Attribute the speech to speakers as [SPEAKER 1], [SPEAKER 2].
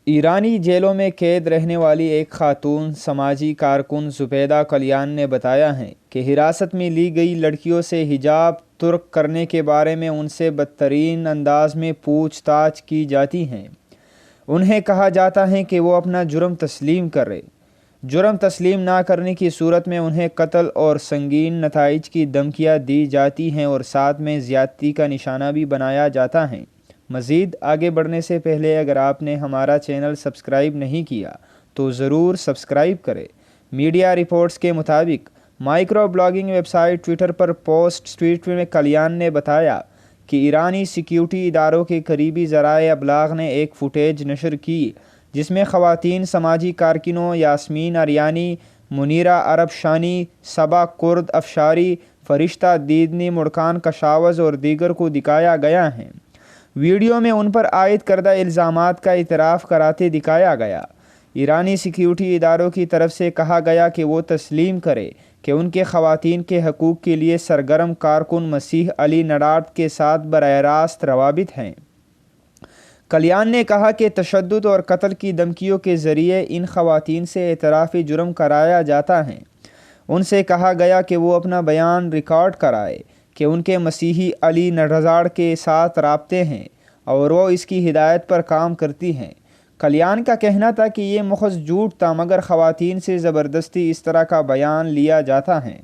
[SPEAKER 1] ایرانی جیلوں میں قید رہنے والی ایک خاتون سماجی کارکن زبیدہ کلیان نے بتایا ہے کہ حراست میں لی گئی لڑکیوں سے حجاب ترک کرنے کے بارے میں ان سے بدترین انداز میں پوچھ تاچھ کی جاتی ہیں۔ انہیں کہا جاتا ہے کہ وہ اپنا جرم تسلیم کرے۔ جرم تسلیم نہ کرنے کی صورت میں انہیں قتل اور سنگین نتائج کی دھمکیاں دی جاتی ہیں اور ساتھ میں زیادتی کا نشانہ بھی بنایا جاتا ہے۔ مزید آگے بڑھنے سے پہلے اگر آپ نے ہمارا چینل سبسکرائب نہیں کیا تو ضرور سبسکرائب کریں۔ میڈیا رپورٹس کے مطابق micro blogging web site Twitter پر پوسٹ ٹویٹ میں کلیان نے بتایا کہ ایرانی سیکیورٹی اداروں کے قریبی ذرائع ابلاغ نے ایک فوٹیج نشر کی جس میں خواتین سماجی کارکنوں یاسمین آریانی، منیرہ عرب شانی، صبا کرد افشاری، فرشتہ دیدنی مڑکان کشاوز اور دیگر کو دکھایا گیا ہے۔ ویڈیو میں ان پر عائد کردہ الزامات کا اعتراف کراتے دکھایا گیا۔ ایرانی سیکیورٹی اداروں کی طرف سے کہا گیا کہ وہ تسلیم کرے کہ ان کے خواتین کے حقوق کے لیے سرگرم کارکن مسیح علی نڈاٹ کے ساتھ براہ راست روابط ہیں۔ کلیان نے کہا کہ تشدد اور قتل کی دھمکیوں کے ذریعے ان خواتین سے اعتراف جرم کرایا جاتا ہے۔ ان سے کہا گیا کہ وہ اپنا بیان ریکارڈ کرائے کہ ان کے مسیحی علی نڈاٹ کے ساتھ رابطے ہیں اور وہ اس کی ہدایت پر کام کرتی ہیں۔ کلیان کا کہنا تھا کہ یہ محض جھوٹ تھا مگر خواتین سے زبردستی اس طرح کا بیان لیا جاتا ہے۔